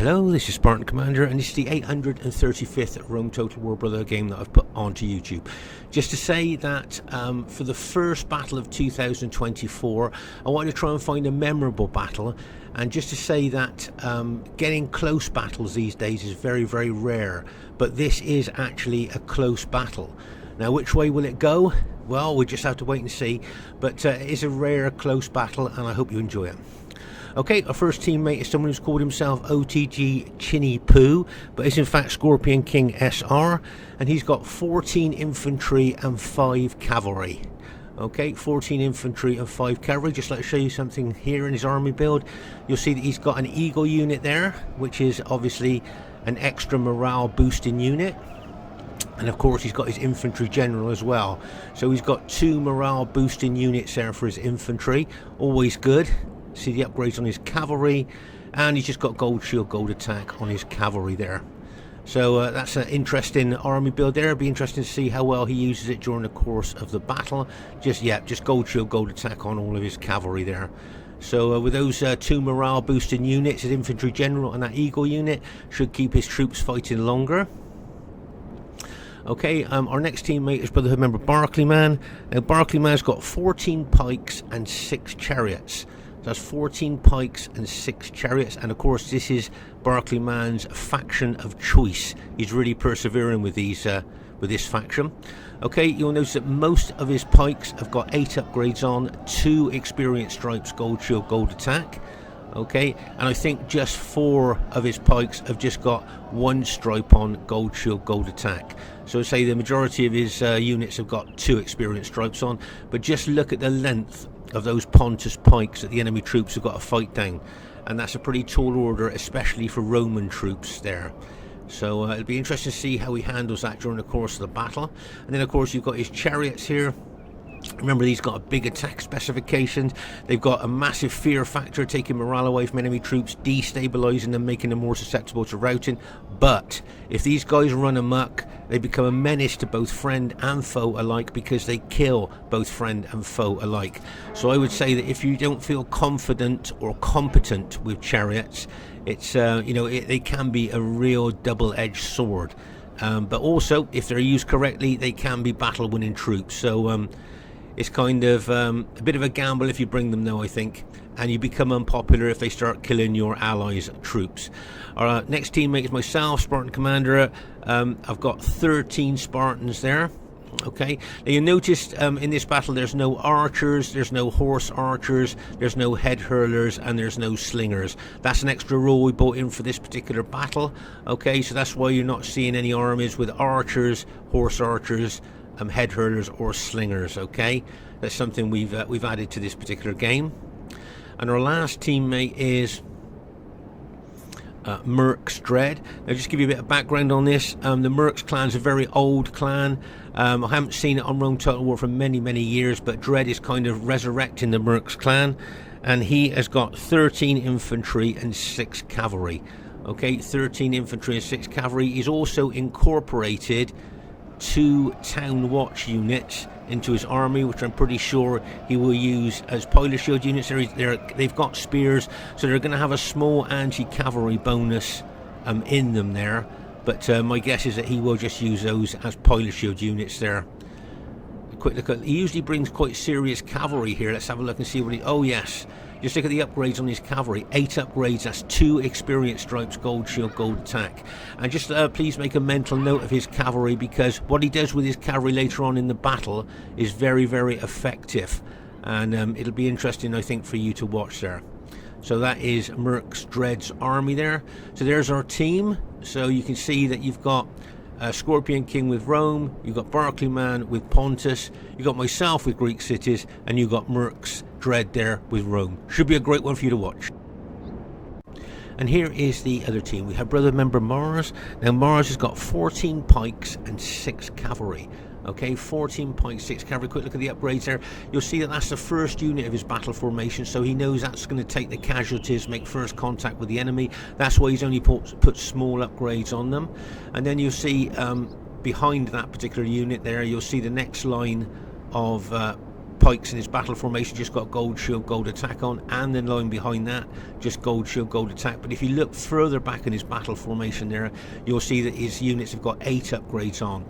Hello, this is Spartan Commander, and this is the 835th Rome Total War Brotherhood game that I've put onto YouTube. Just to say that for the first battle of 2024, I wanted to try and find a memorable battle, and just to say that getting close battles these days is very, very rare, but this is actually a close battle. Now, which way will it go? Well, we'll just have to wait and see, but it is a rare close battle, and I hope you enjoy it. Okay, our first teammate is someone who's called himself OTG Chinny Poo, but is in fact Scorpion King SR, and he's got 14 infantry and 5 cavalry. Okay, 14 infantry and 5 cavalry. Just like to show you something here in his army build. You'll see that he's got an Eagle unit there, which is obviously an extra morale boosting unit. And of course he's got his infantry general as well. So he's got 2 morale boosting units there for his infantry. Always good. See the upgrades on his cavalry, and he's just got gold shield, gold attack on his cavalry there. So that's an interesting army build there. It'll be interesting to see how well he uses it during the course of the battle. Just gold shield, gold attack on all of his cavalry there. So with those 2 morale boosting units, his infantry general and that Eagle unit should keep his troops fighting longer. Okay, our next teammate is Brotherhood member Barclayman. Now Barclayman's got 14 pikes and 6 chariots. That's 14 pikes and 6 chariots, and of course this is Barclayman's faction of choice. He's really persevering with these with this faction. Okay, you'll notice that most of his pikes have got 8 upgrades on, 2 experience stripes, gold shield, gold attack. Okay, and I think just 4 of his pikes have just got 1 stripe on, gold shield, gold attack. So I'd say the majority of his units have got 2 experience stripes on, but just look at the length of those Pontus pikes that the enemy troops have got to fight down, and that's a pretty tall order, especially for Roman troops there. So it'll be interesting to see how he handles that during the course of the battle. And then of course you've got his chariots here. Remember, these got a big attack specifications. They've got a massive fear factor, taking morale away from enemy troops, destabilizing them, making them more susceptible to routing. But if these guys run amok, they become a menace to both friend and foe alike, because they kill both friend and foe alike. So I would say that if you don't feel confident or competent with chariots, it's they can be a real double-edged sword. But also, if they're used correctly, they can be battle-winning troops. So it's kind of a bit of a gamble if you bring them, though, I think, and you become unpopular if they start killing your allies' troops. Our next teammate is myself, Spartan Commander. I've got 13 Spartans there. Okay, now you noticed in this battle there's no archers, there's no horse archers, there's no head hurlers, and there's no slingers. That's an extra rule we brought in for this particular battle. Okay, so that's why you're not seeing any armies with archers, horse archers, head hurlers or slingers. Okay, that's something we've added to this particular game. And our last teammate is Mercs Dredd. Now just give you a bit of background on this. The Mercs clan is a very old clan. I haven't seen it on Rome Total War for many years, but Dredd is kind of resurrecting the Mercs clan, and he has got 13 infantry and 6 cavalry. Okay, 13 infantry and 6 cavalry. He's also incorporated 2 town watch units into his army, which I'm pretty sure he will use as pilot shield units. They've got spears, so they're going to have a small anti-cavalry bonus in them there, but my guess is that he will just use those as pilot shield units there. A quick look at, he usually brings quite serious cavalry here. Let's have a look and see what he, oh yes, just look at the upgrades on his cavalry. 8 upgrades, that's 2 experience stripes, gold shield, gold attack. And just please make a mental note of his cavalry, because what he does with his cavalry later on in the battle is very effective. And it'll be interesting, I think, for you to watch there. So that is Mercs Dredd's army there. So there's our team. So you can see that you've got Scorpion King with Rome, you've got Barclayman with Pontus, you've got myself with Greek cities, and you've got Mercs Dredd there with Rome. Should be a great one for you to watch. And here is the other team. We have brother member Mars. Now Mars has got 14 pikes and 6 cavalry. Okay, 14 pikes, 6 cavalry. Quick look at the upgrades there. You'll see that that's the first unit of his battle formation, so he knows that's going to take the casualties, make first contact with the enemy. That's why he's only put small upgrades on them. And then you'll see behind that particular unit there, you'll see the next line of pikes in his battle formation just got gold shield, gold attack on, and then line behind that just gold shield, gold attack. But if you look further back in his battle formation there, you'll see that his units have got 8 upgrades on,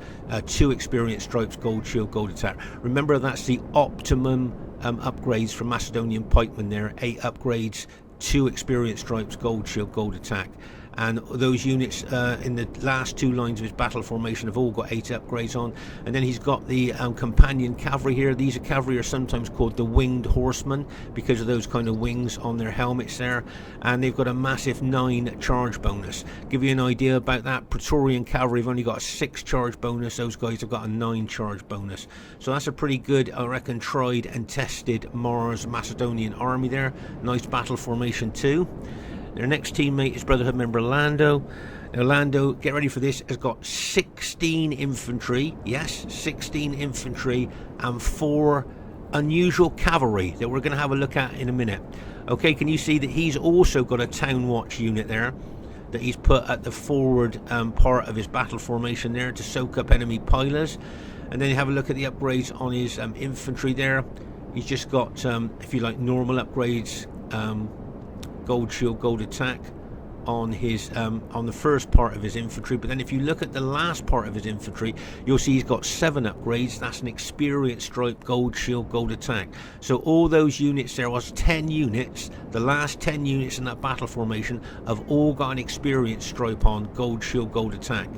2 experience stripes, gold shield, gold attack. Remember, that's the optimum upgrades from Macedonian pikemen there. 8 upgrades, 2 experience stripes, gold shield, gold attack. And those units in the last 2 lines of his battle formation have all got 8 upgrades on. And then he's got the companion cavalry here. These cavalry are sometimes called the winged horsemen because of those kind of wings on their helmets there. And they've got a massive 9 charge bonus. Give you an idea about that, Praetorian cavalry have only got a 6 charge bonus. Those guys have got a 9 charge bonus. So that's a pretty good, I reckon, tried and tested Mars Macedonian army there. Nice battle formation too. Their next teammate is Brotherhood member Lando. Now Lando, get ready for this, has got 16 infantry, yes, 16 infantry and 4 unusual cavalry that we're going to have a look at in a minute. Okay, can you see that he's also got a town watch unit there that he's put at the forward part of his battle formation there to soak up enemy pilers. And then you have a look at the upgrades on his infantry there. He's just got, if you like, normal upgrades, gold shield, gold attack on his on the first part of his infantry. But then if you look at the last part of his infantry, you'll see he's got 7 upgrades. That's an experience stripe, gold shield, gold attack. So all those units, there was 10 units, the last 10 units in that battle formation have all got an experience stripe on, gold shield, gold attack.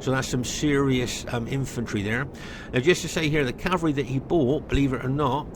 So that's some serious infantry there. Now just to say here, the cavalry that he bought, believe it or not,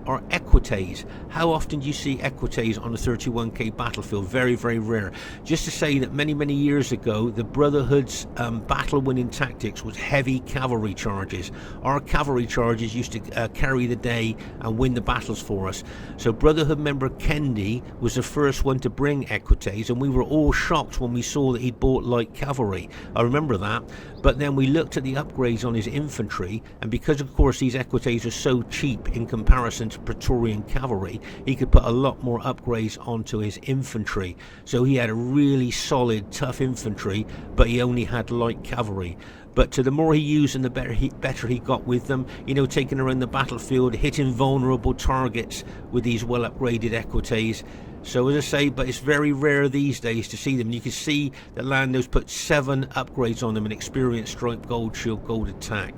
are equites. How often do you see equites on a 31k battlefield? Very, very rare. Just to say that many years ago, the Brotherhood's battle winning tactics was heavy cavalry charges. Our cavalry charges used to carry the day and win the battles for us. So Brotherhood member Kendi was the first one to bring equites, and we were all shocked when we saw that he'd bought light cavalry. I remember that. But then we looked at the upgrades on his infantry, and because of course these equites are so cheap in comparison to Praetorian cavalry, he could put a lot more upgrades onto his infantry. So he had a really solid, tough infantry, but he only had light cavalry. But the more he used and the better he got with them, you know, taking around the battlefield, hitting vulnerable targets with these well upgraded equites. So as I say, but it's very rare these days to see them. You can see that Lando's put 7 upgrades on them, an experience stripe, gold shield, gold attack.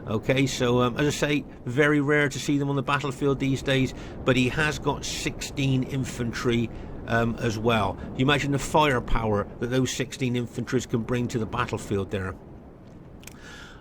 Okay, so as I say, very rare to see them on the battlefield these days, but he has got 16 infantry as well. You imagine the firepower that those 16 infantries can bring to the battlefield there.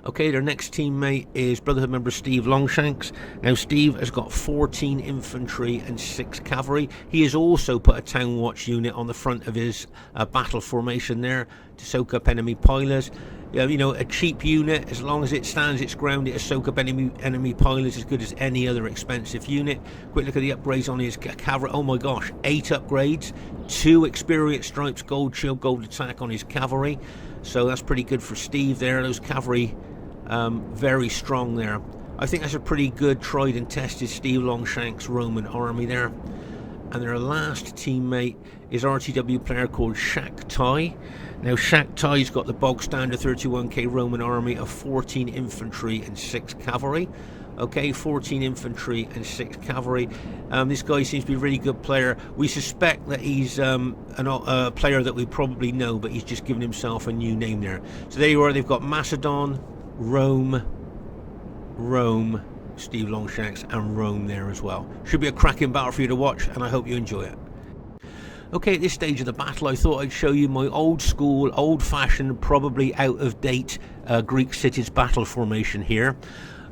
Okay, their next teammate is Brotherhood member Stevelongshanks. Now Steve has got 14 infantry and 6 cavalry. He has also put a town watch unit on the front of his battle formation there to soak up enemy pilers. You know, a cheap unit, as long as it stands its ground, it'll soak up enemy pilers as good as any other expensive unit. Quick look at the upgrades on his cavalry. Oh my gosh, 8 upgrades, 2 experience stripes, gold shield, gold attack on his cavalry. So that's pretty good for Steve there. Those cavalry very strong there. I think that's a pretty good tried and tested Stevelongshanks Roman army there. And their last teammate is RTW player called Shaak. Now Shaak's got the bog standard 31k Roman army of 14 infantry and 6 cavalry. Okay, 14 infantry and 6 cavalry. This guy seems to be a really good player. We suspect that he's a player that we probably know, but he's just given himself a new name there. So there you are. They've got Macedon, Rome, Stevelongshanks and Rome there as well. Should be a cracking battle for you to watch, and I hope you enjoy it. Okay, at this stage of the battle, I thought I'd show you my old school, old-fashioned, probably out-of-date Greek cities battle formation here.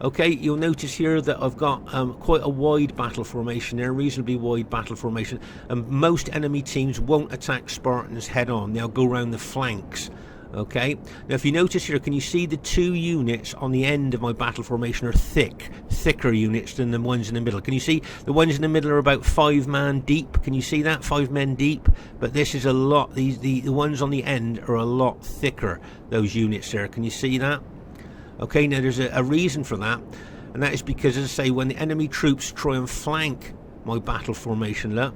Okay, you'll notice here that I've got quite a wide battle formation there, reasonably wide battle formation, and most enemy teams won't attack Spartans head-on. They'll go around the flanks. Okay, now if you notice here, can you see the 2 units on the end of my battle formation are thicker units than the ones in the middle? Can you see the ones in the middle are about 5 man deep? Can you see that? 5 men deep. But this is a lot, the ones on the end are a lot thicker, those units there. Can you see that? Okay, now there's a reason for that, and that is because, as I say, when the enemy troops try and flank my battle formation, look,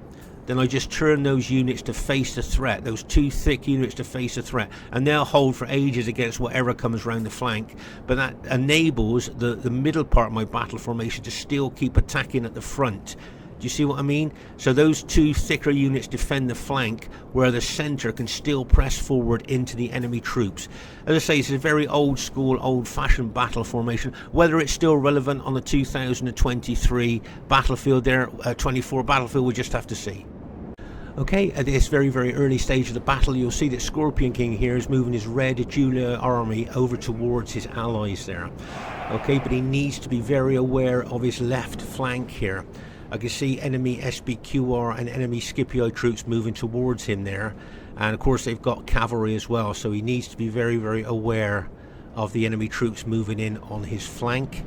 then I just turn those units to face the threat, those two thick units to face the threat, and they'll hold for ages against whatever comes round the flank. But that enables the middle part of my battle formation to still keep attacking at the front. Do you see what I mean? So those two thicker units defend the flank, where the centre can still press forward into the enemy troops. As I say, it's a very old school, old-fashioned battle formation. Whether it's still relevant on the 2023 battlefield there, 24 battlefield, we'll just have to see. Okay, at this very, very early stage of the battle, you'll see that Scorpion King here is moving his red Julia army over towards his allies there. Okay, but he needs to be very aware of his left flank here. I can see enemy SPQR and enemy Scipii troops moving towards him there. And of course they've got cavalry as well, so he needs to be very, very aware of the enemy troops moving in on his flank.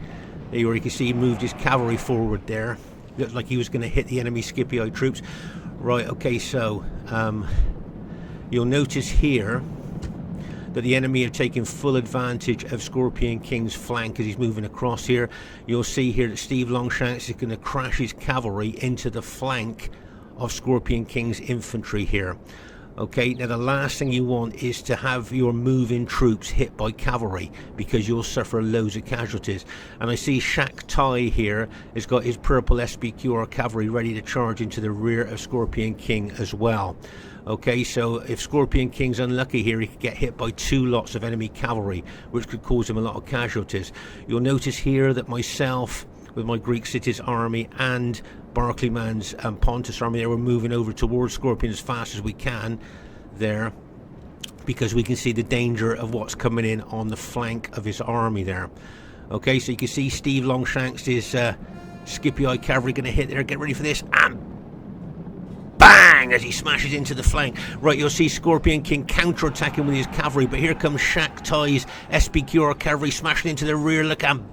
There you can see he moved his cavalry forward there. Looked like he was going to hit the enemy Scipii troops. Right, okay, so you'll notice here that the enemy are taking full advantage of Scorpion King's flank as he's moving across here. You'll see here that Stevelongshanks is going to crash his cavalry into the flank of Scorpion King's infantry here. Okay, now the last thing you want is to have your moving troops hit by cavalry, because you'll suffer loads of casualties. And I see Shaak here has got his purple SPQR cavalry ready to charge into the rear of Scorpion King as well. Okay, so if Scorpion King's unlucky here, he could get hit by two lots of enemy cavalry, which could cause him a lot of casualties. You'll notice here that myself, with my Greek cities army, and Barclayman's Pontus army, they were moving over towards Scorpion as fast as we can there, because we can see the danger of what's coming in on the flank of his army there. Okay, so you can see Stevelongshanks, his Scipii cavalry, going to hit there. Get ready for this, and bang, as he smashes into the flank. Right, you'll see Scorpion King counter-attacking with his cavalry, but here comes Shaak SPQR cavalry smashing into the rear. Look, and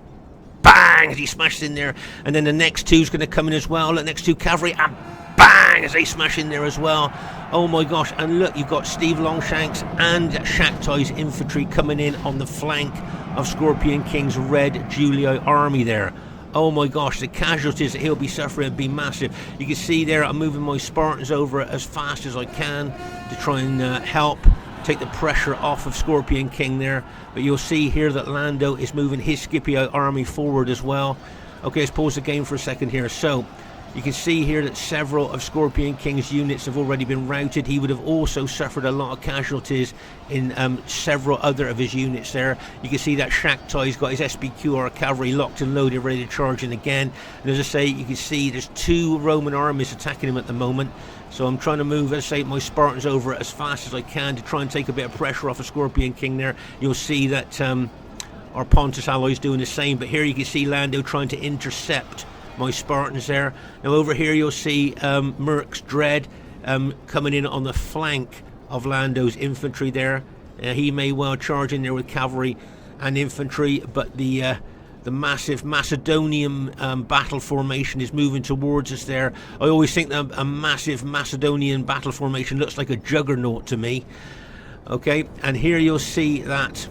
bang, as he smashes in there. And then the next two's going to come in as well. The next two cavalry, and bang, as they smash in there as well. Oh my gosh, and look, you've got Stevelongshanks and Shaak infantry coming in on the flank of Scorpion King's red Julia army there. Oh my gosh, the casualties that he'll be suffering will be massive. You can see there I'm moving my Spartans over as fast as I can to try and help take the pressure off of Scorpion King there. But you'll see here that Lando is moving his Scipii army forward as well. Okay, let's pause the game for a second here. So you can see here that several of Scorpion King's units have already been routed. He would have also suffered a lot of casualties in several other of his units there. You can see that Shaak got his SPQR cavalry locked and loaded, ready to charge in again. And as I say, you can see there's two Roman armies attacking him at the moment. So I'm trying to move, as I say, my Spartans over as fast as I can to try and take a bit of pressure off of Scorpion King there. You'll see that our Pontus allies doing the same. But here you can see Lando trying to intercept my Spartans there. Now over here you'll see Mercs Dredd coming in on the flank of Lando's infantry there. He may well charge in there with cavalry and infantry, but the massive Macedonian battle formation is moving towards us there. I always think that a massive Macedonian battle formation looks like a juggernaut to me. Okay, and here you'll see that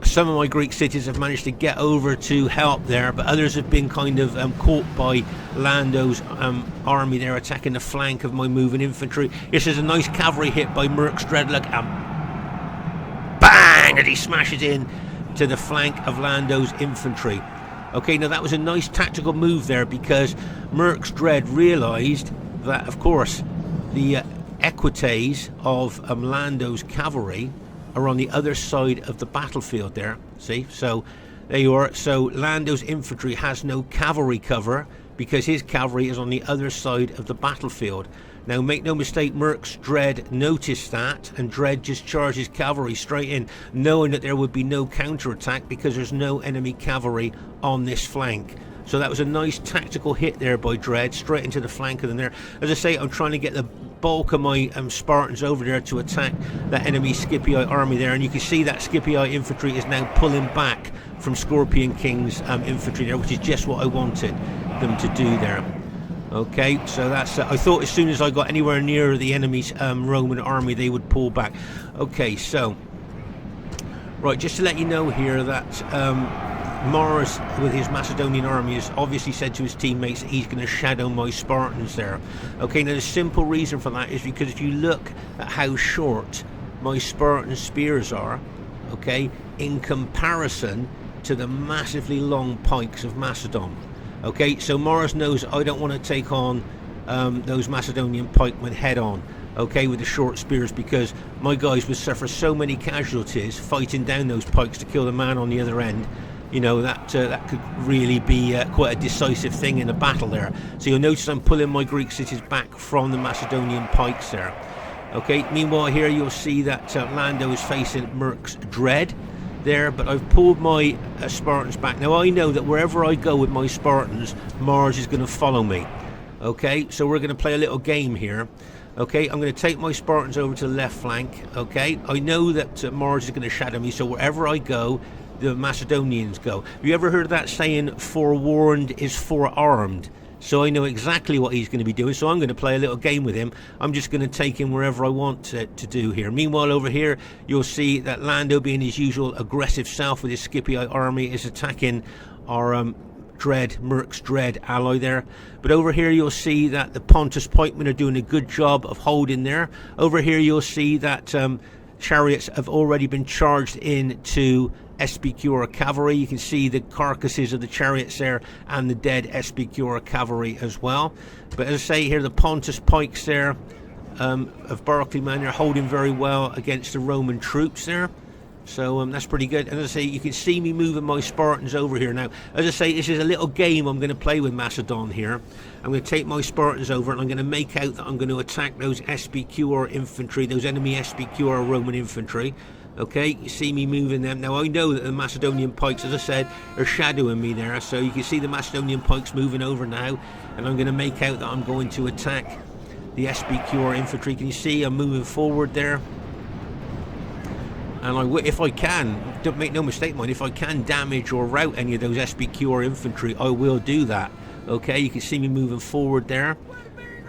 some of my Greek cities have managed to get over to help there, but others have been kind of caught by Lando's army there, attacking the flank of my moving infantry. This is a nice cavalry hit by Mercs Dredd. Look, bang, and he smashes in to the flank of Lando's infantry. Okay, now that was a nice tactical move there, because Mercs Dredd realised that, of course, the equites of Lando's cavalry are on the other side of the battlefield there. See, so there you are. So Lando's infantry has no cavalry cover because his cavalry is on the other side of the battlefield. Now make no mistake, Mercs Dredd noticed that, and Dredd just charged his cavalry straight in, knowing that there would be no counterattack because there's no enemy cavalry on this flank. So that was a nice tactical hit there by Dredd, straight into the flank of them there. As I say, I'm trying to get the bulk of my Spartans over there to attack that enemy Scipii army there, and you can see that Scipii infantry is now pulling back from Scorpion King's infantry there, which is just what I wanted them to do there. Okay, so that's I thought as soon as I got anywhere near the enemy's Roman army, they would pull back. Okay, so right, just to let you know here that Mars, with his Macedonian army, has obviously said to his teammates that he's going to shadow my Spartans there. Okay, now the simple reason for that is because if you look at how short my Spartan spears are, okay, in comparison to the massively long pikes of Macedon. Okay, so Mars knows I don't want to take on those Macedonian pikemen head on, okay, with the short spears, because my guys would suffer so many casualties fighting down those pikes to kill the man on the other end. You know, that could really be quite a decisive thing in a battle there. So you'll notice I'm pulling my Greek cities back from the Macedonian pikes there. Okay, meanwhile here you'll see that Lando is facing Mercs Dredd there, but I've pulled my Spartans back. Now I know that wherever I go with my Spartans, Mars is going to follow me. Okay, so we're going to play a little game here. Okay, I'm going to take my Spartans over to the left flank. Okay, I know that Mars is going to shadow me, so wherever I go, the Macedonians go. Have you ever heard that saying, forewarned is forearmed? So I know exactly what he's going to be doing, so I'm going to play a little game with him. I'm just going to take him wherever I want to do here. Meanwhile, over here, you'll see that Lando, being his usual aggressive self with his Scipii army, is attacking our Mercs Dredd ally there. But over here you'll see that the Pontus pikemen are doing a good job of holding there. Over here you'll see that chariots have already been charged into SPQ cavalry. You can see the carcasses of the chariots there and the dead SPQ cavalry as well. But as I say here, the Pontus pikes there of Barclayman are holding very well against the Roman troops there. So that's pretty good. And as I say, you can see me moving my Spartans over here now. As I say, this is a little game I'm going to play with Macedon here. I'm going to take my Spartans over and I'm going to make out that I'm going to attack those SPQ infantry, those enemy SPQ Roman infantry. Okay, you see me moving them. Now I know that the Macedonian pikes, as I said, are shadowing me there. So you can see the Macedonian pikes moving over now. And I'm going to make out that I'm going to attack the SPQ infantry. Can you see I'm moving forward there? And if I can, don't make no mistake, mind, if I can damage or rout any of those SPQ infantry, I will do that. Okay, you can see me moving forward there.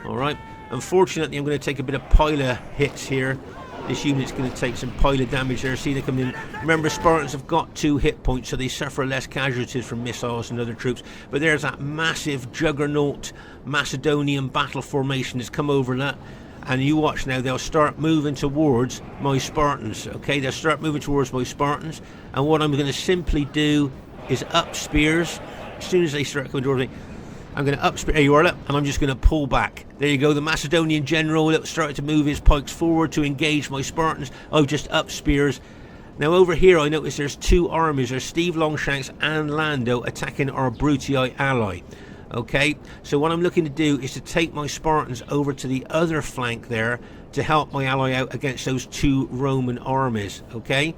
Alright, unfortunately I'm going to take a bit of pilot hits here. This unit's going to take some pilot damage there. See, they come in. Remember, Spartans have got 2 hit points, so they suffer less casualties from missiles and other troops. But there's that massive juggernaut Macedonian battle formation that's come over that. And you watch now, they'll start moving towards my Spartans. Okay, they'll start moving towards my Spartans. And what I'm going to simply do is up spears. As soon as they start coming towards me, I'm going to up spear. There you are, look, and I'm just going to pull back. There you go. The Macedonian general started to move his pikes forward to engage my Spartans. I've just up spears. Now over here, I notice there's 2 armies. There's Stevelongshanks and Lando attacking our Brutii ally. Okay, so what I'm looking to do is to take my Spartans over to the other flank there to help my ally out against those 2 Roman armies. Okay,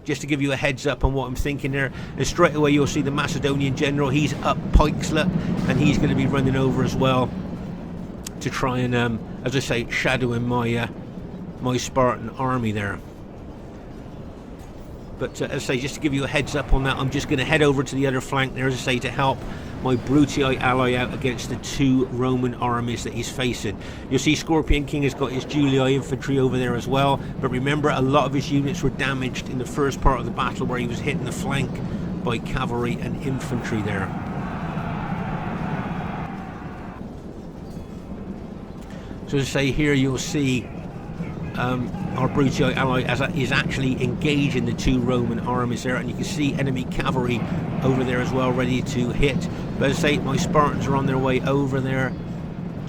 just to give you a heads up on what I'm thinking there. And straight away you'll see the Macedonian general, he's up pikes, look, and he's going to be running over as well to try and, as I say, shadowing my my Spartan army there. But as I say, just to give you a heads up on that, I'm just going to head over to the other flank there, as I say, to help my Brutii ally out against the 2 Roman armies that he's facing. You'll see Scorpion King has got his Julii infantry over there as well. But remember, a lot of his units were damaged in the first part of the battle where he was hitting the flank by cavalry and infantry there. So as I say, here you'll see our Brutii ally is actually engaging the 2 Roman armies there, and you can see enemy cavalry over there as well, ready to hit. But as I say, my Spartans are on their way over there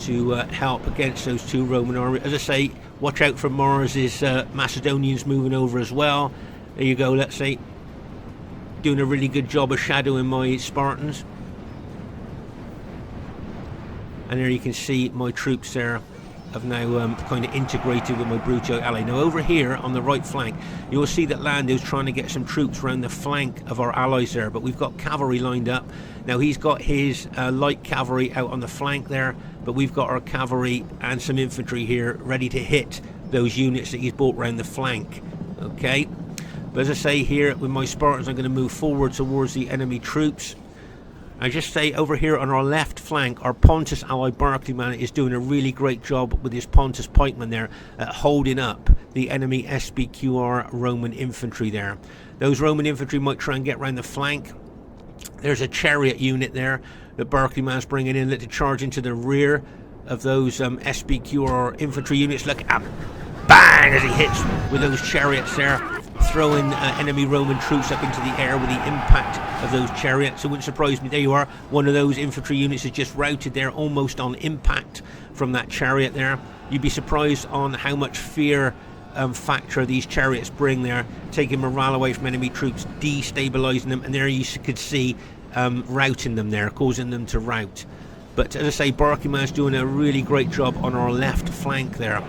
to help against those 2 Roman armies. As I say, watch out for Mars's Macedonians moving over as well. There you go, let's say, doing a really good job of shadowing my Spartans. And there you can see my troops there have now kind of integrated with my Brutii ally. Now over here on the right flank, you will see that Lando's trying to get some troops around the flank of our allies there, but we've got cavalry lined up. Now he's got his light cavalry out on the flank there, but we've got our cavalry and some infantry here ready to hit those units that he's brought around the flank. Okay, but as I say here, with my Spartans, I'm going to move forward towards the enemy troops. I just say over here on our left flank, our Pontus ally Barclayman is doing a really great job with his Pontus pikemen there at holding up the enemy SPQR Roman infantry there. Those Roman infantry might try and get around the flank, There's a chariot unit there that Barclayman's bringing in to charge into the rear of those SBQ or infantry units. Look at bang as he hits with those chariots there, throwing enemy Roman troops up into the air with the impact of those chariots. It wouldn't surprise me. There you are. One of those infantry units is just routed there almost on impact from that chariot there. You'd be surprised on how much fear factor these chariots bring there, taking morale away from enemy troops, destabilizing them, and there you could see routing them there, causing them to rout. But as I say, Barclayman's doing a really great job on our left flank there.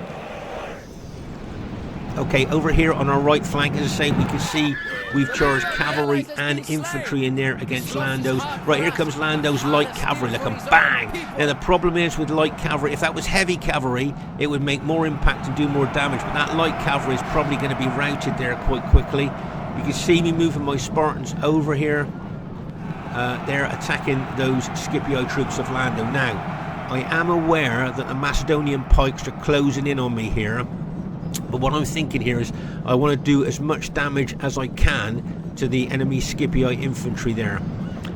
Okay, over here on our right flank, as I say, we can see we've charged cavalry and infantry in there against Lando's. Right, here comes Lando's light cavalry, look, and bang! Now the problem is with light cavalry, if that was heavy cavalry, it would make more impact and do more damage, but that light cavalry is probably going to be routed there quite quickly. You can see me moving my Spartans over here. They're attacking those Scipio troops of Lando. Now, I am aware that the Macedonian pikes are closing in on me here. But what I'm thinking here is I want to do as much damage as I can to the enemy Scipii infantry there.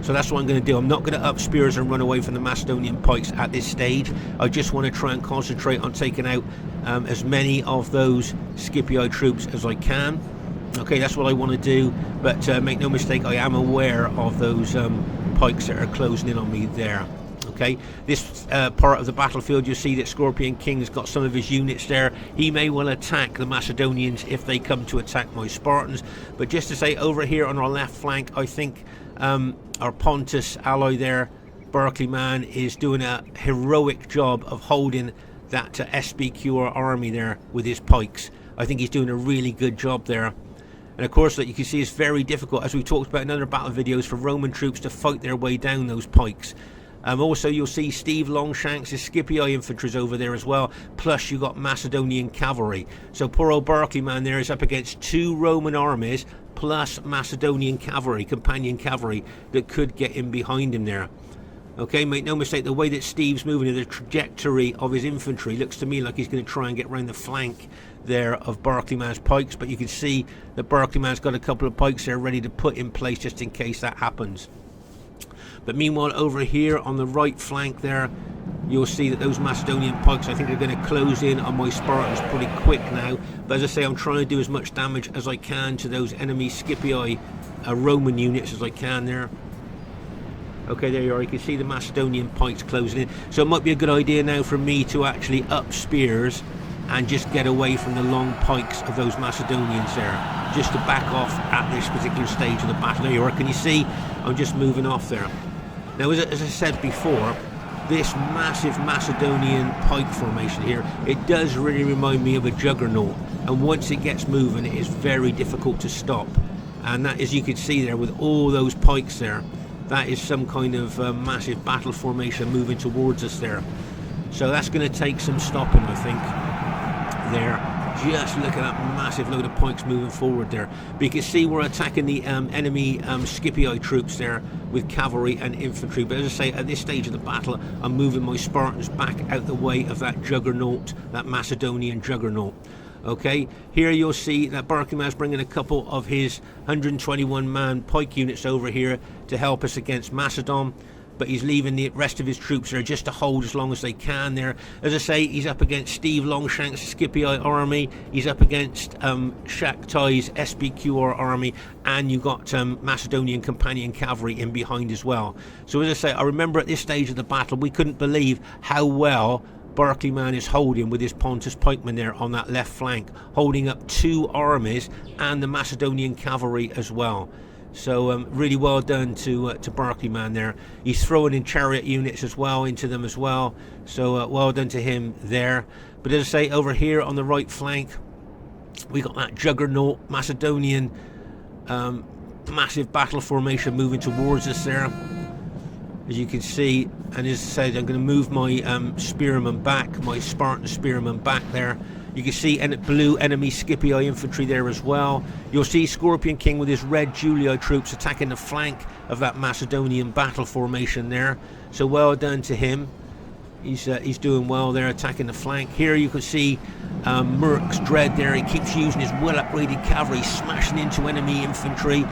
So that's what I'm going to do. I'm not going to up spears and run away from the Macedonian pikes at this stage. I just want to try and concentrate on taking out as many of those Scipii troops as I can. Okay, that's what I want to do. But make no mistake, I am aware of those pikes that are closing in on me there. Okay, this part of the battlefield, you'll see that Scorpion King's got some of his units there. He may well attack the Macedonians if they come to attack my Spartans. But just to say, over here on our left flank, I think our Pontus ally there, Barclayman, is doing a heroic job of holding that SBQ army there with his pikes. I think he's doing a really good job there. And of course, that you can see, it's very difficult, as we talked about in other battle videos, for Roman troops to fight their way down those pikes. Also, you'll see Stevelongshanks, his Scipii infantry over there as well. Plus, you got Macedonian cavalry. So poor old Barclayman there is up against two Roman armies plus Macedonian cavalry, companion cavalry, that could get in behind him there. Okay, make no mistake, the way that Steve's moving, the trajectory of his infantry looks to me like he's going to try and get around the flank there of Barclayman's pikes. But you can see that Barclayman's got a couple of pikes there ready to put in place just in case that happens. But meanwhile, over here on the right flank there, you'll see that those Macedonian pikes, I think, are going to close in on my Spartans pretty quick now. But as I say, I'm trying to do as much damage as I can to those enemy Scipii Roman units as I can there. Okay, there you are. You can see the Macedonian pikes closing in. So it might be a good idea now for me to actually up spears and just get away from the long pikes of those Macedonians there, just to back off at this particular stage of the battle. There you are. Can you see? I'm just moving off there. Now, as I said before, this massive Macedonian pike formation here, it does really remind me of a juggernaut. And once it gets moving, it is very difficult to stop. And that, as you can see there, with all those pikes there, that is some kind of massive battle formation moving towards us there. So that's going to take some stopping, I think, there. Just look at that massive load of pikes moving forward there. But you can see we're attacking the enemy Scipii troops there with cavalry and infantry. But as I say, at this stage of the battle, I'm moving my Spartans back out the way of that juggernaut, that Macedonian juggernaut. Okay, here you'll see that Barclayman's bringing a couple of his 121-man pike units over here to help us against Macedon. But he's leaving the rest of his troops there just to hold as long as they can there. As I say, he's up against Stevelongshanks' Scipii army. He's up against Shaak SBQ army. And you've got Macedonian companion cavalry in behind as well. So as I say, I remember at this stage of the battle, we couldn't believe how well Barclayman is holding with his Pontus pikemen there on that left flank, holding up two armies and the Macedonian cavalry as well. So really well done to Barclayman there. He's throwing in chariot units as well into them as well. So well done to him there. But as I say, over here on the right flank, we got that juggernaut Macedonian massive battle formation moving towards us there, as you can see. And as I said, I'm going to move my spearmen back, my Spartan spearmen back there. You can see blue enemy Scipii infantry there as well. You'll see Scorpion King with his red Julio troops attacking the flank of that Macedonian battle formation there. So well done to him. He's doing well there, attacking the flank. Here you can see Mercs Dredd there. He keeps using his well upgraded cavalry, smashing into enemy infantry.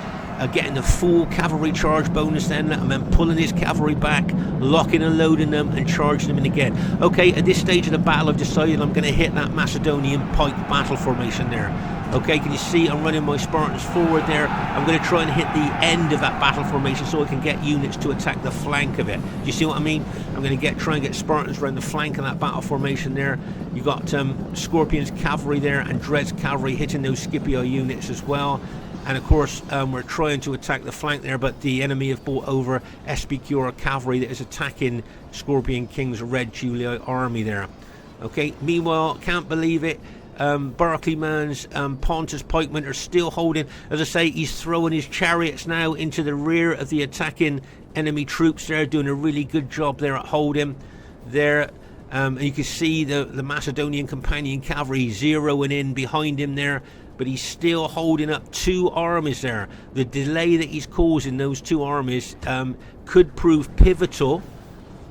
getting the full cavalry charge bonus then, and then pulling his cavalry back, locking and loading them and charging them in again. Okay, at this stage of the battle I've decided I'm going to hit that Macedonian pike battle formation there. Okay, can you see I'm running my Spartans forward there? I'm going to try and hit the end of that battle formation so I can get units to attack the flank of it. Do you see what I mean? I'm going to try and get Spartans around the flank of that battle formation there. You've got Scorpion's cavalry there and Dredd's cavalry hitting those Scipio units as well. And of course we're trying to attack the flank there, but the enemy have brought over SPQR cavalry that is attacking Scorpion King's Red Julii army there. Okay, meanwhile, can't believe it, Barclayman's Pontus pikemen are still holding. As I say, he's throwing his chariots now into the rear of the attacking enemy troops there, doing a really good job there at holding there. And you can see the Macedonian companion cavalry zeroing in behind him there, but he's still holding up two armies there. The delay that he's causing those two armies could prove pivotal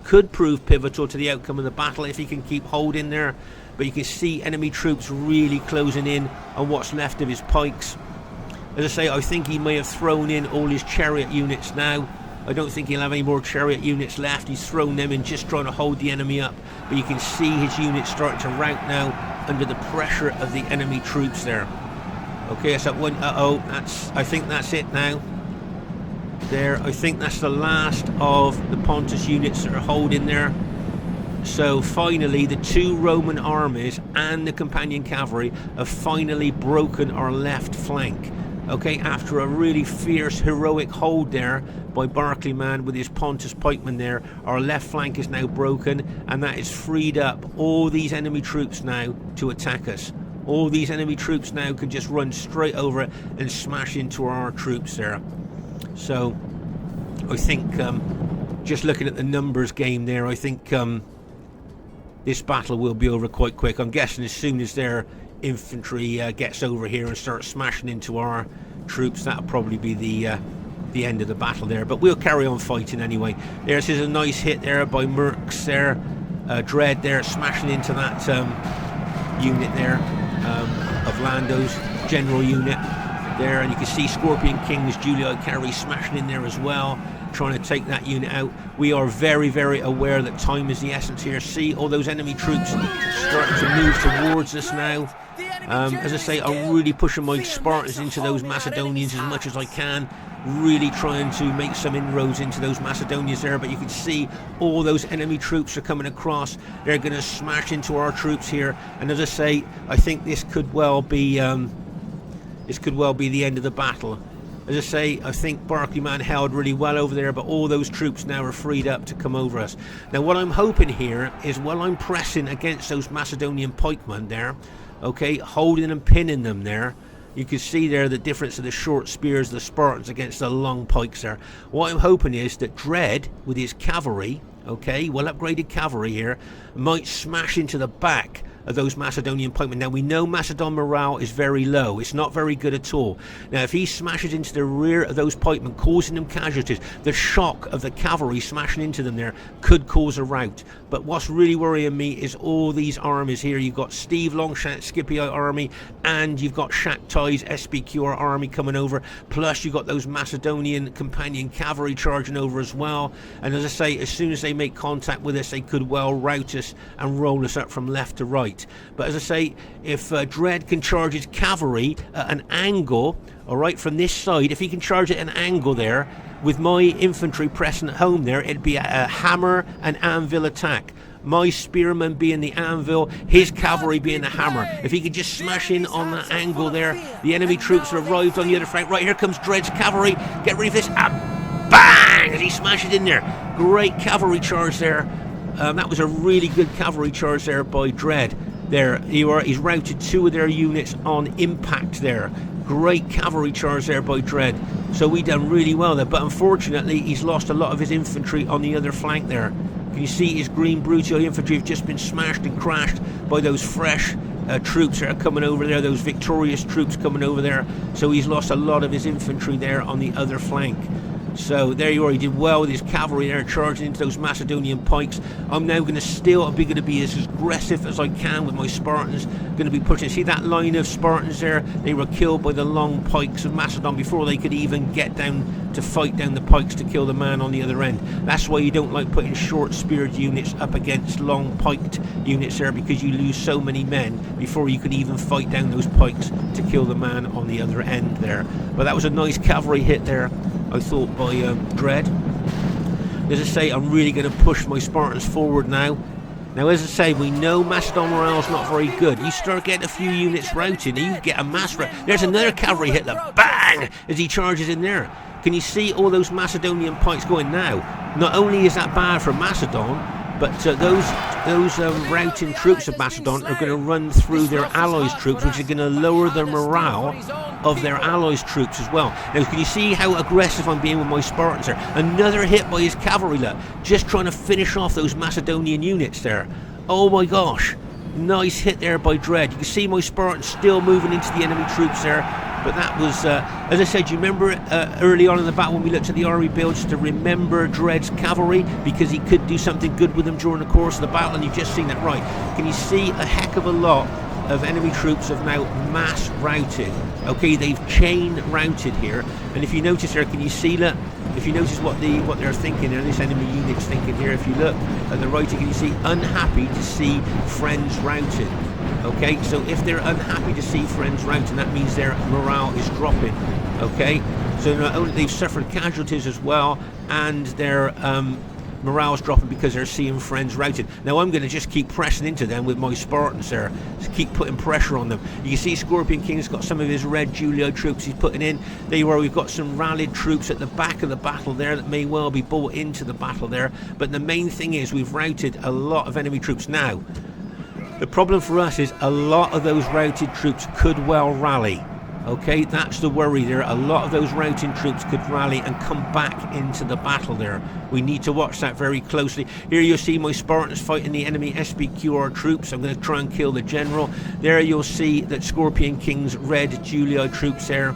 to the outcome of the battle if he can keep holding there. But you can see enemy troops really closing in on what's left of his pikes. As I say, I think he may have thrown in all his chariot units now. I don't think he'll have any more chariot units left. He's thrown them in just trying to hold the enemy up. But you can see his units starting to rout now under the pressure of the enemy troops there. Okay, so one. I think that's it now. There, I think that's the last of the Pontus units that are holding there. So finally, the two Roman armies and the companion cavalry have finally broken our left flank. Okay, after a really fierce, heroic hold there by Barclayman with his Pontus pikemen there, our left flank is now broken, and that has freed up all these enemy troops now to attack us. All these enemy troops now can just run straight over it and smash into our troops there. So I think, just looking at the numbers game there, I think this battle will be over quite quick. I'm guessing as soon as their infantry gets over here and starts smashing into our troops, that'll probably be the end of the battle there. But we'll carry on fighting anyway. There's a nice hit there by Mercs there. Dredd there smashing into that unit there of Lando's general unit there, and you can see Scorpion King's Julii cavalry smashing in there as well, trying to take that unit out. We are very, very aware that time is the essence here. See all those enemy troops starting to move towards us now. As I say, I'm really pushing my Spartans into those Macedonians as much as I can, really trying to make some inroads into those Macedonians there. But you can see all those enemy troops are coming across. They're going to smash into our troops here, and as I say, I think this could well be the end of the battle. As I say, I think Barclayman held really well over there, but all those troops now are freed up to come over us. Now what I'm hoping here is, while I'm pressing against those Macedonian pikemen there, okay, holding and pinning them there, you can see there the difference of the short spears of the Spartans against the long pikes there. What I'm hoping is that Dredd, with his cavalry, okay, well upgraded cavalry here, might smash into the back of those Macedonian pikemen. Now we know Macedon morale is very low, it's not very good at all. Now if he smashes into the rear of those pikemen, causing them casualties, the shock of the cavalry smashing into them there could cause a rout. But what's really worrying me is all these armies here. You've got Stevelongshanks Scipio army, and you've got Shaak SPQR army coming over, plus you've got those Macedonian companion cavalry charging over as well. And as I say, as soon as they make contact with us, they could well rout us and roll us up from left to right. But as I say, if Dredd can charge his cavalry at an angle, alright, from this side, if he can charge at an angle there, with my infantry pressing at home there, it'd be a hammer and anvil attack. My spearmen being the anvil, his cavalry being the hammer. If he could just smash in on that angle there, the enemy troops have arrived on the other flank. Right, here comes Dredd's cavalry. Get ready for this. And bang! As he smashes in there. Great cavalry charge there. That was a really good cavalry charge there by Dredd. There, he's routed two of their units on impact there. Great cavalry charge there by Dredd. So we done really well there, but unfortunately he's lost a lot of his infantry on the other flank there. Can you see his green Brutio infantry have just been smashed and crashed by those fresh troops that are coming over there, those victorious troops coming over there. So he's lost a lot of his infantry there on the other flank. So there you are, he did well with his cavalry there, charging into those Macedonian pikes. I'm now going to still be as aggressive as I can with my Spartans. Going to be pushing. See that line of Spartans there? They were killed by the long pikes of Macedon before they could even get down to fight down the pikes to kill the man on the other end. That's why you don't like putting short speared units up against long piked units there, because you lose so many men before you can even fight down those pikes to kill the man on the other end there. But that was a nice cavalry hit there, I thought, by Dredd. As I say, I'm really going to push my Spartans forward now. Now, as I say, we know Macedon morale's not very good. You start getting a few units routing, and you get a mass rout. There's another cavalry hit that bang as he charges in there. Can you see all those Macedonian pikes going now? Not only is that bad for Macedon, but those routing troops of Macedon are going to run through their allies' troops, which is going to lower the morale of their allies' troops as well. Now, can you see how aggressive I'm being with my Spartans there? Another hit by his cavalry, look, just trying to finish off those Macedonian units there. Oh my gosh, nice hit there by Dredd. You can see my Spartans still moving into the enemy troops there. But that was, as I said, you remember early on in the battle when we looked at the RE builds to remember Dredd's cavalry, because he could do something good with them during the course of the battle, and you've just seen that. Right, can you see a heck of a lot of enemy troops have now mass routed? Okay, they've chain routed here, and if you notice there, can you see that? If you notice what they're thinking, and this enemy unit's thinking here, if you look at the right, can you see unhappy to see friends routed? Okay, so if they're unhappy to see friends routing, that means their morale is dropping. Okay, so not only they've suffered casualties as well, and their morale's dropping because they're seeing friends routed. Now I'm going to just keep pressing into them with my Spartans there, to keep putting pressure on them. You can see Scorpion King's got some of his red Julio troops he's putting in. There you are, we've got some rallied troops at the back of the battle there that may well be brought into the battle there. But the main thing is we've routed a lot of enemy troops now. The problem for us is a lot of those routed troops could well rally. Okay, that's the worry there. A lot of those routing troops could rally and come back into the battle there. We need to watch that very closely. Here you'll see my Spartans fighting the enemy SPQR troops. I'm going to try and kill the general. There you'll see that Scorpion King's red Julio troops there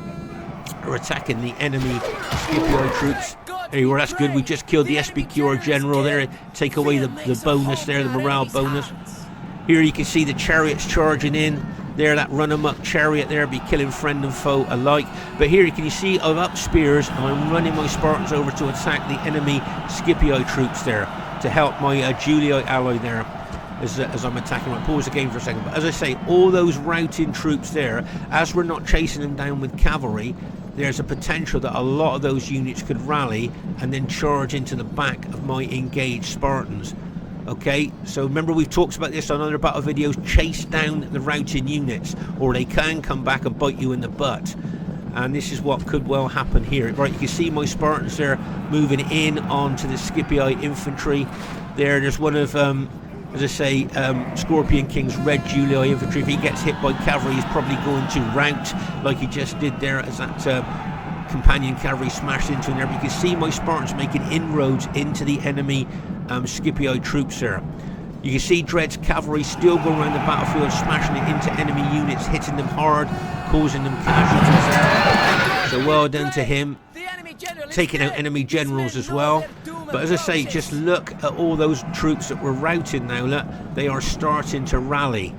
are attacking the enemy Scipio troops. There you are, that's good. We just killed the SPQR general there. Take away the bonus there, the morale bonus. Here you can see the chariots charging in. There, that run-em-up chariot there, be killing friend and foe alike. But here you can see I've up spears, and I'm running my Spartans over to attack the enemy Scipio troops there, to help my Julio ally there as I'm attacking. I'll pause the game for a second. But as I say, all those routing troops there, as we're not chasing them down with cavalry, there's a potential that a lot of those units could rally and then charge into the back of my engaged Spartans. Okay, so remember we've talked about this on other battle videos. Chase down the routing units, or they can come back and bite you in the butt. And this is what could well happen here. Right, you can see my Spartans there moving in onto the Scipii infantry. There's one of, as I say, Scorpion King's red Julio infantry. If he gets hit by cavalry, he's probably going to rout like he just did there as that companion cavalry smashed into him there. But you can see my Spartans making inroads into the enemy Scipii troops there. You can see Dredd's cavalry still going around the battlefield, smashing it into enemy units, hitting them hard, causing them casualties there. So well done to him, taking out enemy generals as well. But as I say, just look at all those troops that were routed now. Look, they are starting to rally.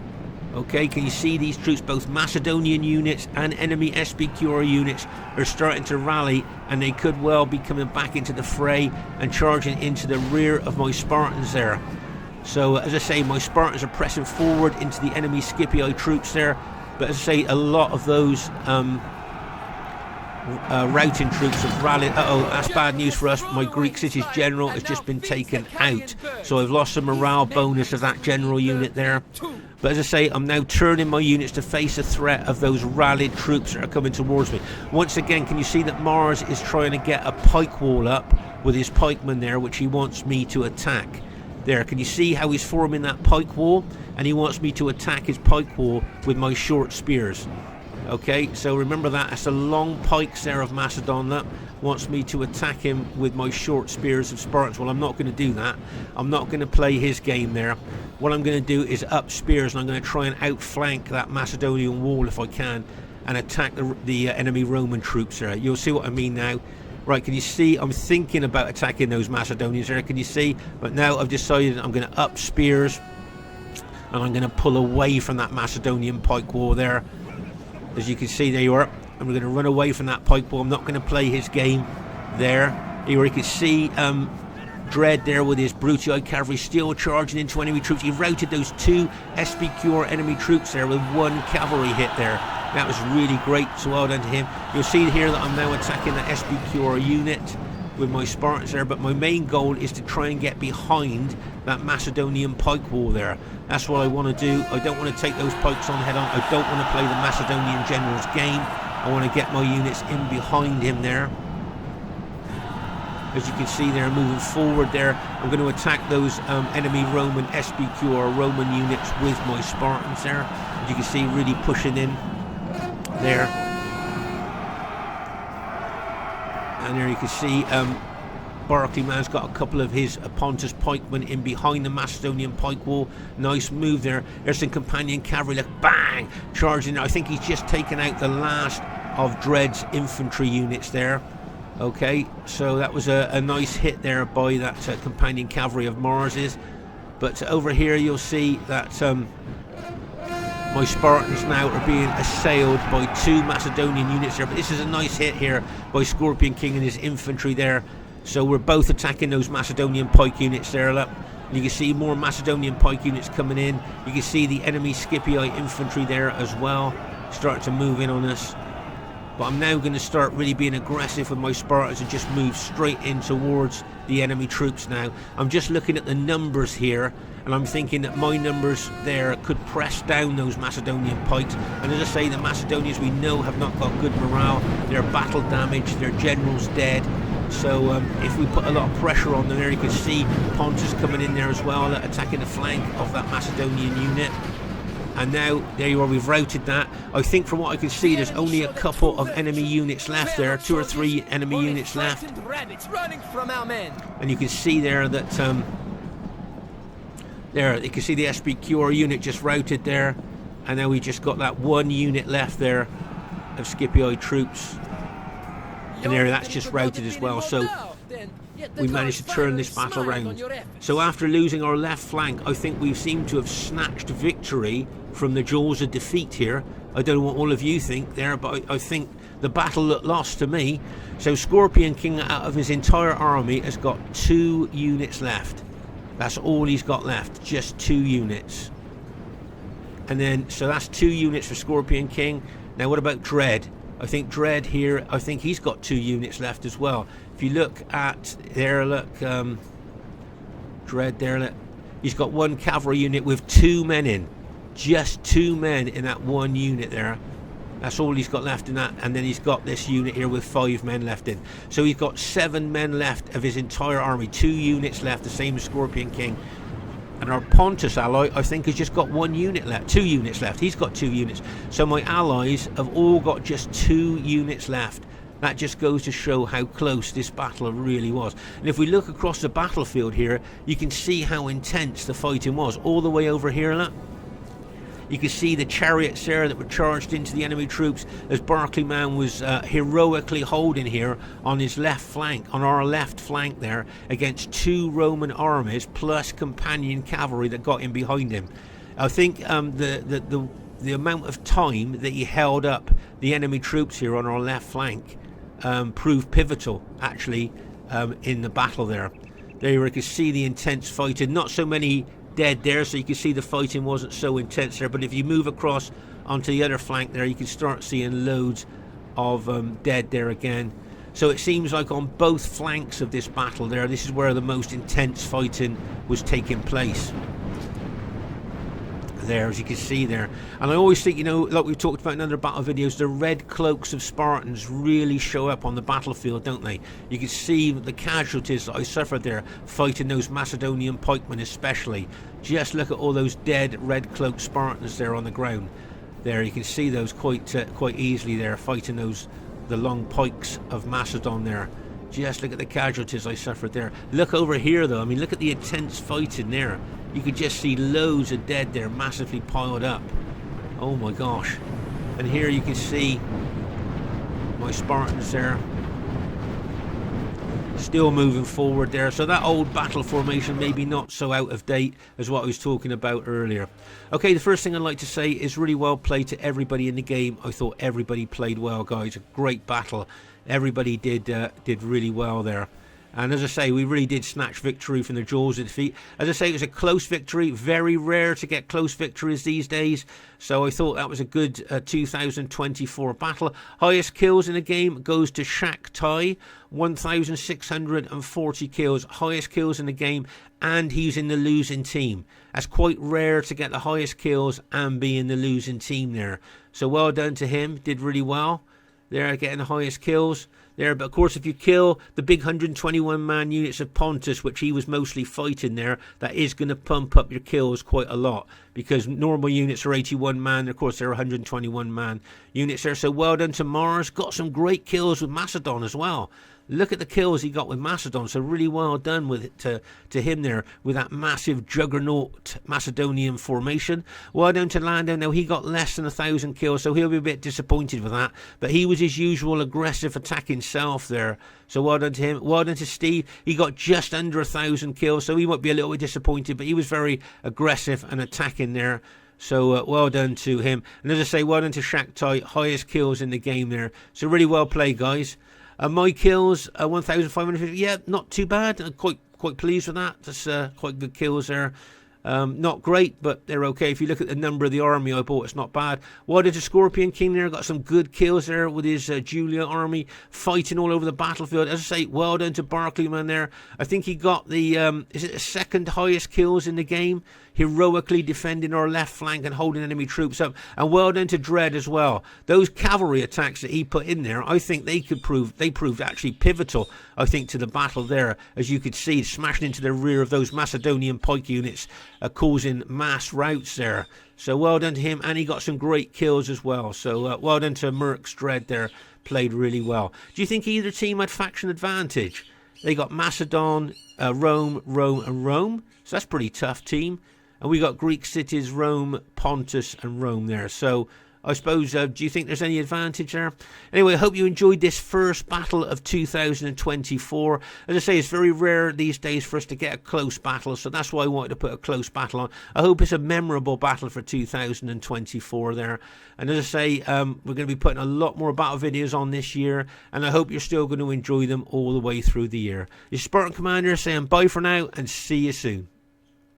Okay, can you see these troops, both Macedonian units and enemy SPQR units, are starting to rally, and they could well be coming back into the fray and charging into the rear of my Spartans there. So as I say, my Spartans are pressing forward into the enemy Scipii troops there. But as I say, a lot of those routing troops have rallied. That's bad news for us. My Greek city's general has just been taken out, so I've lost the morale bonus of that general unit there. But as I say, I'm now turning my units to face the threat of those rallied troops that are coming towards me. Once again, can you see that Mars is trying to get a pike wall up with his pikemen there, which he wants me to attack. There, can you see how he's forming that pike wall? And he wants me to attack his pike wall with my short spears. Okay, so remember that. That's the long pikes there of Macedon that wants me to attack him with my short spears of Spartans. Well, I'm not going to do that. I'm not going to play his game there. What I'm going to do is up spears, and I'm going to try and outflank that Macedonian wall if I can, and attack the enemy Roman troops there. You'll see what I mean now. Right, can you see? I'm thinking about attacking those Macedonians there. Can you see? But now I've decided I'm going to up spears. And I'm going to pull away from that Macedonian pike wall there. As you can see, there you are. I'm going to run away from that pike wall. I'm not going to play his game there. Here you can see Dredd there with his Brutii cavalry still charging into enemy troops. He routed those 2 SPQR enemy troops there with 1 cavalry hit there. That was really great, so well done to him. You'll see here that I'm now attacking the SPQR unit with my Spartans there, but my main goal is to try and get behind that Macedonian pike wall there. That's what I want to do. I don't want to take those pikes on head on. I don't want to play the Macedonian general's game. I want to get my units in behind him there. As you can see there, moving forward there, I'm going to attack those enemy Roman SPQR Roman units with my Spartans there. As you can see, really pushing in there. And there you can see Barclayman's got a couple of his Pontus pikemen in behind the Macedonian pike wall. Nice move there. There's some companion cavalry, like bang, charging. I think he's just taken out the last of Dredd's infantry units there. Okay, so that was a nice hit there by that companion cavalry of Mars's. But over here you'll see that my Spartans now are being assailed by 2 Macedonian units there. But this is a nice hit here by Scorpion King and his infantry there. So we're both attacking those Macedonian pike units there. Look. You can see more Macedonian pike units coming in. You can see the enemy Scipii infantry there as well, starting to move in on us. But I'm now going to start really being aggressive with my Spartans and just move straight in towards the enemy troops now. I'm just looking at the numbers here, and I'm thinking that my numbers there could press down those Macedonian pikes. And as I say, the Macedonians we know have not got good morale. They're battle damaged, their general's dead. So if we put a lot of pressure on them there, you can see Pontus coming in there as well, attacking the flank of that Macedonian unit. And now, there you are, we've routed that. I think from what I can see, there's only a couple of enemy units left there. 2 or 3 enemy units left. And you can see there that, there, you can see the SPQR unit just routed there. And now we just got that 1 unit left there of Scipii troops. And there, that's just routed as well. So we managed to turn this battle around. So after losing our left flank, I think we seem to have snatched victory from the jaws of defeat here. I don't know what all of you think there, but I think the battle looked lost to me. So Scorpion King, out of his entire army, has got 2 units left. That's all he's got left, just 2 units. And then, so that's 2 units for Scorpion King. Now what about Dredd? I think Dredd here, I think he's got 2 units left as well. If you look at there, look, Dredd there, look, he's got 1 cavalry unit with 2 men in. Just 2 men in that 1 unit there. That's all he's got left in that. And then he's got this unit here with 5 men left in. So he's got 7 men left of his entire army. 2 units left, the same as Scorpion King. And our Pontus ally, I think, has just got 1 unit left. 2 units left. He's got 2 units. So my allies have all got just 2 units left. That just goes to show how close this battle really was. And if we look across the battlefield here, you can see how intense the fighting was. All the way over here, look. You can see the chariots there that were charged into the enemy troops as Barclayman was heroically holding here on his left flank, on our left flank there, against 2 Roman armies plus companion cavalry that got in behind him. I think the amount of time that he held up the enemy troops here on our left flank proved pivotal, actually, in the battle there. There you can see the intense fighting. Not so many dead there, so you can see the fighting wasn't so intense there. But if you move across onto the other flank there, you can start seeing loads of dead there again. So it seems like on both flanks of this battle there, this is where the most intense fighting was taking place. There, as you can see there. And I always think, you know, like we've talked about in other battle videos, the red cloaks of Spartans really show up on the battlefield, don't they? You can see the casualties that I suffered there fighting those Macedonian pikemen especially. Just look at all those dead red cloaked Spartans there on the ground. There, you can see those quite easily there, fighting the long pikes of Macedon there. Just look at the casualties I suffered there. Look over here though, I mean, look at the intense fighting there. You could just see loads of dead there, massively piled up. Oh my gosh. And here you can see my Spartans there Still moving forward there. So that old battle formation maybe not so out of date as what I was talking about earlier. Okay, the first thing I'd like to say is really well played to everybody in the game. I thought everybody played well, guys. A great battle. Everybody did really well there. And as I say, we really did snatch victory from the jaws of defeat. As I say, it was a close victory. Very rare to get close victories these days. So I thought that was a good 2024 battle. Highest kills in the game goes to Shaak, 1,640 kills. Highest kills in the game, and he's in the losing team. That's quite rare to get the highest kills and be in the losing team there. So well done to him. Did really well. There, getting the highest kills there. But of course, if you kill the big 121 man units of Pontus, which he was mostly fighting there, that is going to pump up your kills quite a lot, because normal units are 81 man. Of course, they're 121 man units there. So well done to Mars. Got some great kills with Macedon as well. Look at the kills he got with Macedon. So really well done with it to him there with that massive juggernaut Macedonian formation. Well done to Lando. Now he got less than 1,000 kills, so he'll be a bit disappointed with that. But he was his usual aggressive attacking self there. So well done to him. Well done to Steve. He got just under 1,000 kills, so he might be a little bit disappointed, but he was very aggressive and attacking there. So well done to him. And as I say, well done to Shaak, highest kills in the game there. So really well played, guys. My kills, 1,550. Yeah, not too bad. I'm quite pleased with that. That's quite good kills there. Not great, but they're okay. If you look at the number of the army I bought, it's not bad. Well done to Scorpion King there. Got some good kills there with his Julia army fighting all over the battlefield. As I say, well done to Barclayman there. I think he got the, is it the second highest kills in the game? Heroically defending our left flank and holding enemy troops up. And well done to Dredd as well. Those cavalry attacks that he put in there, I think they proved actually pivotal, I think, to the battle there. As you could see, smashing into the rear of those Macedonian pike units, causing mass routs there. So well done to him, and he got some great kills as well. So well done to Mercs Dredd there. Played really well. Do you think either team had faction advantage? They got Macedon, Rome, and Rome. So that's a pretty tough team. And we got Greek cities, Rome, Pontus, and Rome there. So I suppose, do you think there's any advantage there? Anyway, I hope you enjoyed this first battle of 2024. As I say, it's very rare these days for us to get a close battle, so that's why I wanted to put a close battle on. I hope it's a memorable battle for 2024 there. And as I say, we're going to be putting a lot more battle videos on this year, and I hope you're still going to enjoy them all the way through the year. This is Spartan Commander saying bye for now, and see you soon.